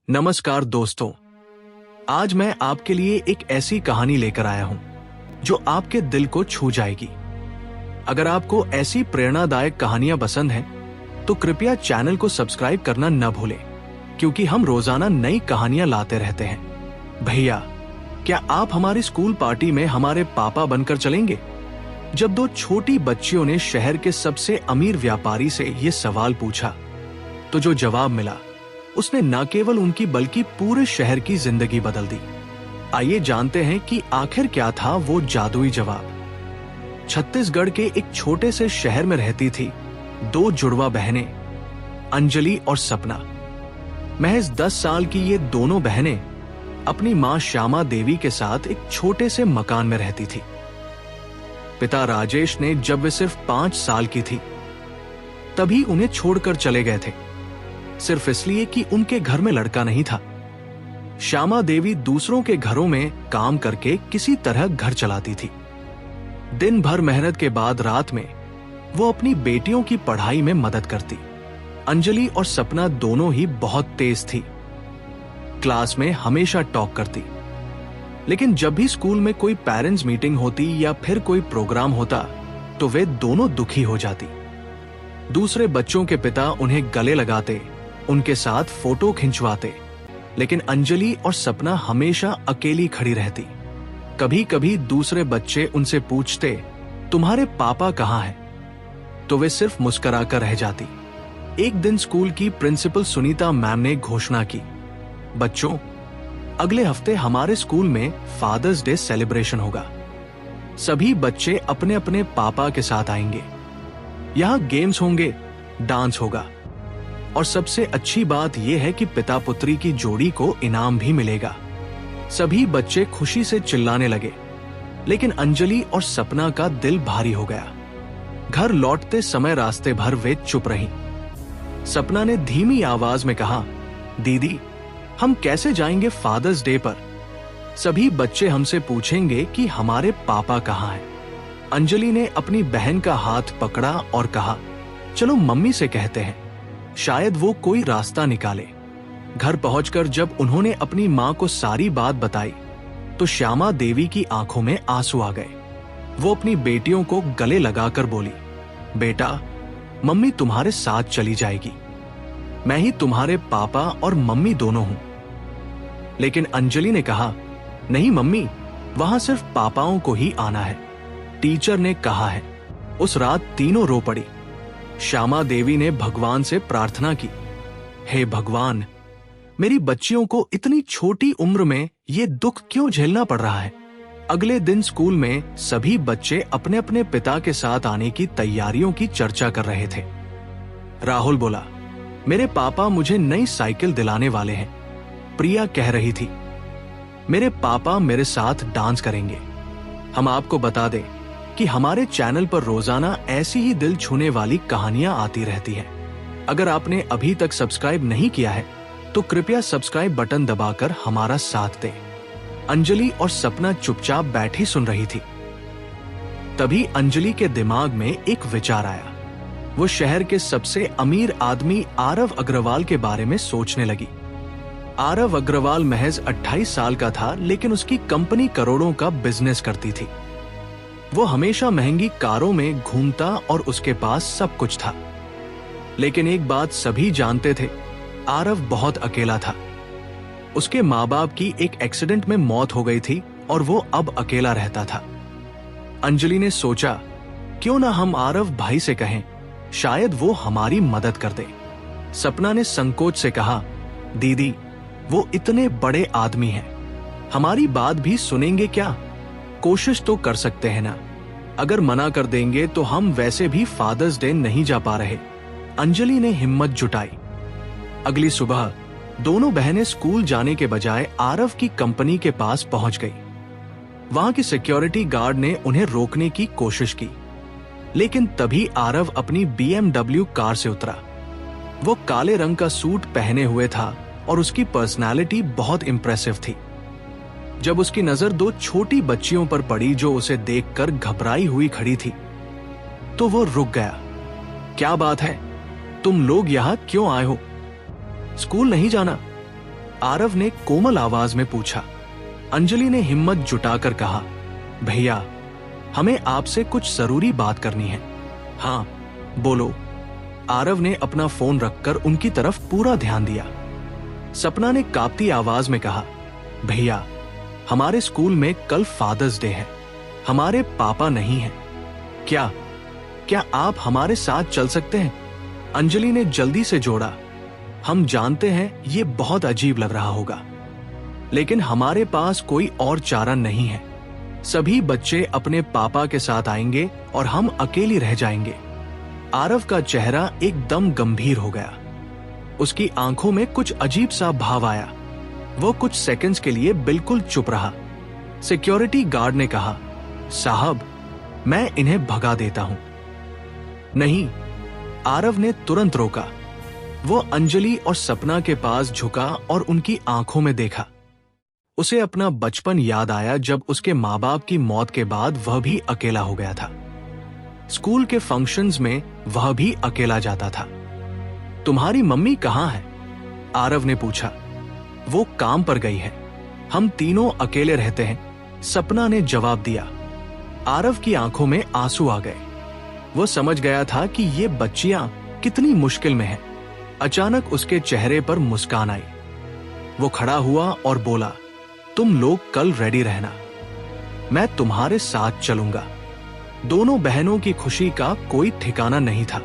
नमस्कार दोस्तों, आज मैं आपके लिए एक ऐसी कहानी लेकर आया हूं जो आपके दिल को छू जाएगी। अगर आपको ऐसी प्रेरणादायक कहानियां पसंद हैं, तो कृपया चैनल को सब्सक्राइब करना न भूलें, क्योंकि हम रोजाना नई कहानियां लाते रहते हैं। भैया, क्या आप हमारी स्कूल पार्टी में हमारे पापा बनकर चलेंगे? जब दो छोटी बच्चियों ने शहर के सबसे अमीर व्यापारी से ये सवाल पूछा, तो जो जवाब मिला उसने न केवल उनकी बल्कि पूरे शहर की जिंदगी बदल दी। आइए जानते हैं कि आखिर क्या था वो जादुई जवाब। छत्तीसगढ़ के एक छोटे से शहर में रहती थी दो जुड़वा बहनें, अंजलि और सपना। महज 10 साल की ये दोनों बहनें अपनी मां श्यामा देवी के साथ एक छोटे से मकान में रहती थी। पिता राजेश ने जब वे सिर्फ 5 साल की थी तभी उन्हें छोड़कर चले गए थे, सिर्फ इसलिए कि उनके घर में लड़का नहीं था। श्यामा देवी दूसरों के घरों में काम करके किसी तरह घर चलाती थी। दिन भर मेहनत के बाद रात में वो अपनी बेटियों की पढ़ाई में मदद करती। अंजलि और सपना दोनों ही बहुत तेज थी, क्लास में हमेशा टॉप करती। लेकिन जब भी स्कूल में कोई पेरेंट्स मीटिंग होती या फिर कोई प्रोग्राम होता तो वे दोनों दुखी हो जाती। दूसरे बच्चों के पिता उन्हें गले लगाते, उनके साथ फोटो खिंचवाते, लेकिन अंजलि और सपना हमेशा अकेली खड़ी रहती। कभी कभी दूसरे बच्चे उनसे पूछते, तुम्हारे पापा कहाँ हैं? तो वे सिर्फ मुस्कुराकर रह जाती। एक दिन स्कूल की प्रिंसिपल सुनीता मैम ने घोषणा की, बच्चों, अगले हफ्ते हमारे स्कूल में फादर्स डे सेलिब्रेशन होगा। सभी बच्चे अपने अपने पापा के साथ आएंगे। यहाँ गेम्स होंगे, डांस होगा, और सबसे अच्छी बात यह है कि पिता पुत्री की जोड़ी को इनाम भी मिलेगा। सभी बच्चे खुशी से चिल्लाने लगे, लेकिन अंजलि और सपना का दिल भारी हो गया। घर लौटते समय रास्ते भर वे चुप रहीं। सपना ने धीमी आवाज में कहा, दीदी, हम कैसे जाएंगे फादर्स डे पर? सभी बच्चे हमसे पूछेंगे कि हमारे पापा कहाँ हैं। अंजलि ने अपनी बहन का हाथ पकड़ा और कहा, चलो मम्मी से कहते हैं, शायद वो कोई रास्ता निकाले। घर पहुंचकर जब उन्होंने अपनी मां को सारी बात बताई तो श्यामा देवी की आंखों में आंसू आ गए। वो अपनी बेटियों को गले लगाकर बोली, बेटा, मम्मी तुम्हारे साथ चली जाएगी। मैं ही तुम्हारे पापा और मम्मी दोनों हूं। लेकिन अंजलि ने कहा, नहीं मम्मी, वहां सिर्फ पापाओं को ही आना है, टीचर ने कहा है। उस रात तीनों रो पड़ी। श्यामा देवी ने भगवान से प्रार्थना की, हे भगवान, मेरी बच्चियों को इतनी छोटी उम्र में ये दुख क्यों झेलना पड़ रहा है? अगले दिन स्कूल में सभी बच्चे अपने अपने पिता के साथ आने की तैयारियों की चर्चा कर रहे थे। राहुल बोला, मेरे पापा मुझे नई साइकिल दिलाने वाले हैं। प्रिया कह रही थी, मेरे पापा मेरे साथ डांस करेंगे। हम आपको बता दें कि हमारे चैनल पर रोजाना ऐसी ही दिल छूने वाली कहानियां आती रहती हैं। अगर आपने अभी तक सब्सक्राइब नहीं किया है तो कृपया सब्सक्राइब बटन दबाकर हमारा साथ दें। अंजलि और सपना चुपचाप बैठी सुन रही थी। तभी अंजलि के दिमाग में एक विचार आया। वो शहर के सबसे अमीर आदमी आरव अग्रवाल के बारे में सोचने लगी। आरव अग्रवाल महज 28 साल का था, लेकिन उसकी कंपनी करोड़ों का बिजनेस करती थी। वो हमेशा महंगी कारों में घूमता और उसके पास सब कुछ था। लेकिन एक बात सभी जानते थे, आरव बहुत अकेला था। उसके माँ बाप की एक एक्सीडेंट में मौत हो गई थी और वो अब अकेला रहता था। अंजलि ने सोचा, क्यों ना हम आरव भाई से कहें, शायद वो हमारी मदद कर दे। सपना ने संकोच से कहा, दीदी, वो इतने बड़े आदमी हैं, हमारी बात भी सुनेंगे क्या? कोशिश तो कर सकते हैं ना। अगर मना कर देंगे तो हम वैसे भी फादर्स डे नहीं जा पा रहे। अंजलि ने हिम्मत जुटाई। अगली सुबह दोनों बहनें स्कूल जाने के बजाय आरव की कंपनी के पास पहुंच गई। वहां की सिक्योरिटी गार्ड ने उन्हें रोकने की कोशिश की, लेकिन तभी आरव अपनी BMW कार से उतरा। वो काले रंग का सूट पहने हुए था और उसकी पर्सनालिटी बहुत इंप्रेसिव थी। जब उसकी नजर दो छोटी बच्चियों पर पड़ी जो उसे देखकर घबराई हुई खड़ी थी, तो वो रुक गया। क्या बात है, तुम लोग यहाँ क्यों आए हो? स्कूल नहीं जाना? आरव ने कोमल आवाज में पूछा। अंजलि ने हिम्मत जुटाकर कहा, भैया, हमें आपसे कुछ जरूरी बात करनी है। हाँ, बोलो। आरव ने अपना फोन रखकर उनकी तरफ पूरा ध्यान दिया। सपना ने कांपती आवाज में कहा, भैया, हमारे स्कूल में कल फादर्स डे है। हमारे पापा नहीं हैं। क्या आप हमारे साथ चल सकते हैं? अंजलि ने जल्दी से जोड़ा, हम जानते हैं ये बहुत अजीब लग रहा होगा, लेकिन हमारे पास कोई और चारा नहीं है। सभी बच्चे अपने पापा के साथ आएंगे और हम अकेली रह जाएंगे। आरव का चेहरा एकदम गंभीर हो गया। उसकी आंखों में कुछ अजीब सा भाव आया। वो कुछ सेकंड्स के लिए बिल्कुल चुप रहा। सिक्योरिटी गार्ड ने कहा, साहब, मैं इन्हें भगा देता हूं। नहीं, आरव ने तुरंत रोका। वो अंजलि और सपना के पास झुका और उनकी आंखों में देखा। उसे अपना बचपन याद आया जब उसके माँ बाप की मौत के बाद वह भी अकेला हो गया था। स्कूल के फंक्शंस में वह भी अकेला जाता था। तुम्हारी मम्मी कहाँ है? आरव ने पूछा। वो काम पर गई है। हम तीनों अकेले रहते हैं, सपना ने जवाब दिया। आरव की आंखों में आंसू आ गए। वो समझ गया था कि ये बच्चियां कितनी मुश्किल में हैं। अचानक उसके चेहरे पर मुस्कान आई। वो खड़ा हुआ और बोला, तुम लोग कल रेडी रहना, मैं तुम्हारे साथ चलूंगा। दोनों बहनों की खुशी का कोई ठिकाना नहीं था।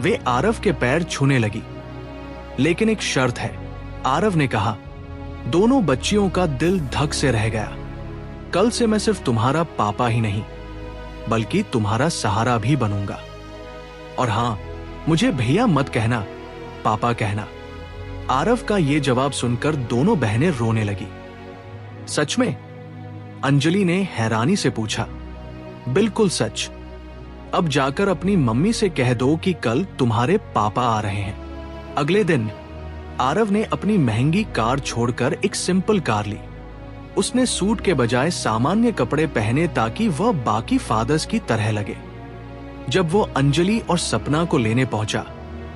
वे आरव के पैर छूने लगी। लेकिन एक शर्त है, आरव ने कहा। दोनों बच्चियों का दिल धक से रह गया। कल से मैं सिर्फ तुम्हारा पापा ही नहीं, बल्कि तुम्हारा सहारा भी बनूंगा। और हां, मुझे भैया मत कहना, पापा कहना। आरव का ये जवाब सुनकर दोनों बहनें रोने लगी। सच में? अंजलि ने हैरानी से पूछा। बिल्कुल सच। अब जाकर अपनी मम्मी से कह दो कि कल तुम्हारे पापा आ रहे हैं। अगले दिन आरव ने अपनी महंगी कार छोड़कर एक सिंपल कार ली। उसने सूट के बजाय सामान्य कपड़े पहने ताकि वह बाकी फादर्स की तरह लगे। जब वो अंजलि और सपना को लेने पहुंचा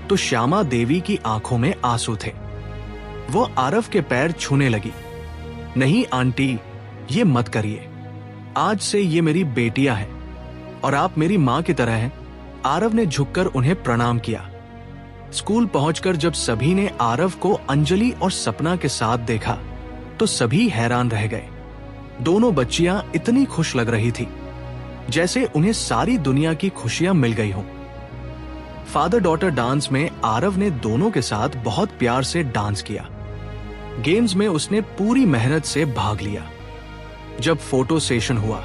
तो श्यामा देवी की आंखों में आंसू थे। वो आरव के पैर छूने लगी। नहीं आंटी, ये मत करिए। आज से ये मेरी बेटियां हैं और आप मेरी मां की तरह हैं। आरव ने झुककर उन्हें प्रणाम किया। स्कूल पहुंचकर जब सभी ने आरव को अंजलि और सपना के साथ देखा तो सभी हैरान रह गए। दोनों बच्चियां इतनी खुश लग रही थी जैसे उन्हें सारी दुनिया की खुशियां मिल गई हों। फादर डॉटर डांस में आरव ने दोनों के साथ बहुत प्यार से डांस किया। गेम्स में उसने पूरी मेहनत से भाग लिया। जब फोटो सेशन हुआ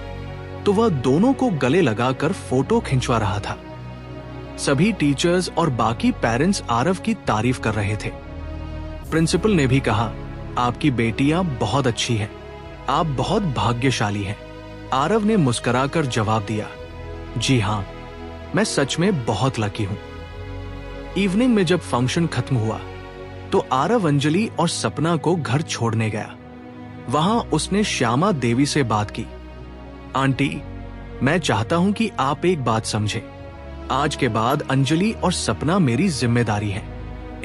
तो वह दोनों को गले लगाकर फोटो खिंचवा रहा था। सभी टीचर्स और बाकी पेरेंट्स आरव की तारीफ कर रहे थे। प्रिंसिपल ने भी कहा, आपकी बेटियां बहुत अच्छी हैं, आप बहुत भाग्यशाली हैं। आरव ने मुस्कुराकर जवाब दिया, जी हां, मैं सच में बहुत लकी हूं। इवनिंग में जब फंक्शन खत्म हुआ तो आरव अंजलि और सपना को घर छोड़ने गया। वहां उसने श्यामा देवी से बात की। आंटी, मैं चाहता हूं कि आप एक बात समझें। आज के बाद अंजलि और सपना मेरी जिम्मेदारी है।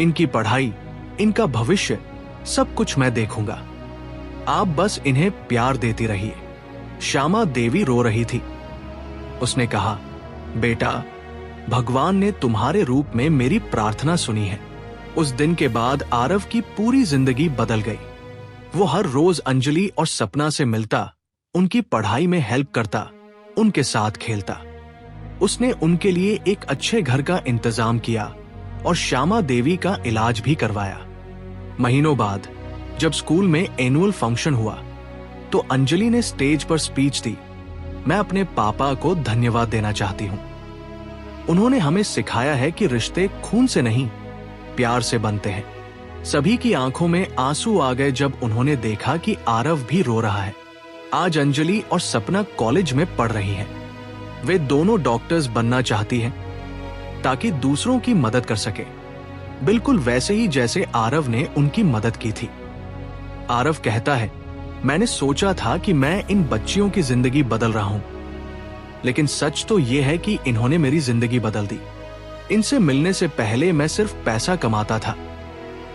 इनकी पढ़ाई, इनका भविष्य, सब कुछ मैं देखूंगा। आप बस इन्हें प्यार देती रहिए। श्यामा देवी रो रही थी। उसने कहा, बेटा, भगवान ने तुम्हारे रूप में मेरी प्रार्थना सुनी है। उस दिन के बाद आरव की पूरी जिंदगी बदल गई। वो हर रोज अंजलि और सपना से मिलता, उनकी पढ़ाई में हेल्प करता, उनके साथ खेलता। उसने उनके लिए एक अच्छे घर का इंतजाम किया और श्यामा देवी का इलाज भी करवाया। महीनों बाद जब स्कूल में एनुअल फंक्शन हुआ तो अंजलि ने स्टेज पर स्पीच दी। मैं अपने पापा को धन्यवाद देना चाहती हूँ। उन्होंने हमें सिखाया है कि रिश्ते खून से नहीं, प्यार से बनते हैं। सभी की आंखों में आंसू आ गए जब उन्होंने देखा कि आरव भी रो रहा है। आज अंजलि और सपना कॉलेज में पढ़ रही हैं। वे दोनों डॉक्टर्स बनना चाहती हैं ताकि दूसरों की मदद कर सके, बिल्कुल वैसे ही जैसे आरव ने उनकी मदद की थी। आरव कहता है, मैंने सोचा था कि मैं इन बच्चियों की जिंदगी बदल रहा हूं, लेकिन सच तो यह है कि इन्होंने मेरी जिंदगी बदल दी। इनसे मिलने से पहले मैं सिर्फ पैसा कमाता था,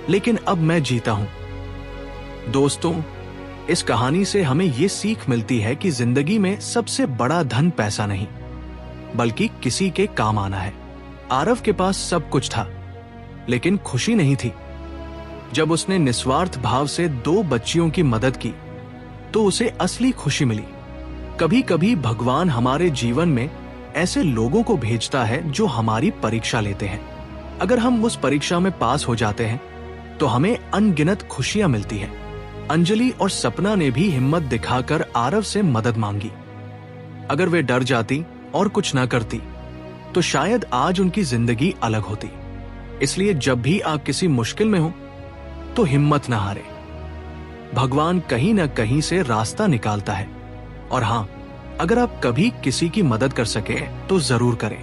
लेकिन अब मैं जीता हूं। दोस्तों, इस कहानी से हमें ये सीख मिलती है कि जिंदगी में सबसे बड़ा धन पैसा नहीं, बल्कि किसी के काम आना है। आरव के पास सब कुछ था, लेकिन खुशी नहीं थी। जब उसने निस्वार्थ भाव से 2 बच्चियों की मदद की, तो उसे असली खुशी मिली। कभी कभी भगवान हमारे जीवन में ऐसे लोगों को भेजता है जो हमारी परीक्षा लेते हैं। अगर हम उस परीक्षा में पास हो जाते हैं, तो हमें अनगिनत खुशियां मिलती हैं। अंजलि और सपना ने भी हिम्मत दिखाकर आरव से मदद मांगी। अगर वे डर जाती और कुछ ना करती, तो शायद आज उनकी जिंदगी अलग होती। इसलिए जब भी आप किसी मुश्किल में हो, तो हिम्मत ना हारे। भगवान कहीं ना कहीं से रास्ता निकालता है। और हाँ, अगर आप कभी किसी की मदद कर सके तो जरूर करें,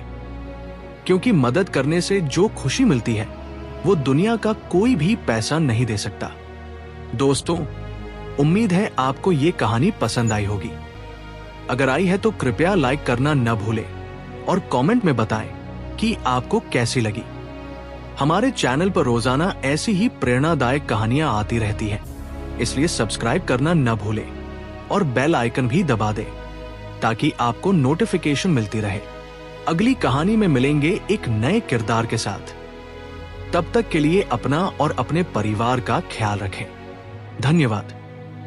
क्योंकि मदद करने से जो खुशी मिलती है, वो दुनिया का कोई भी पैसा नहीं दे सकता। दोस्तों, उम्मीद है आपको ये कहानी पसंद आई होगी। अगर आई है तो कृपया लाइक करना न भूलें और कमेंट में बताएं कि आपको कैसी लगी। हमारे चैनल पर रोजाना ऐसी ही प्रेरणादायक कहानियां आती रहती हैं, इसलिए सब्सक्राइब करना न भूलें और बेल आइकन भी दबा दें, ताकि आपको नोटिफिकेशन मिलती रहे। अगली कहानी में मिलेंगे एक नए किरदार के साथ। तब तक के लिए अपना और अपने परिवार का ख्याल रखें। धन्यवाद।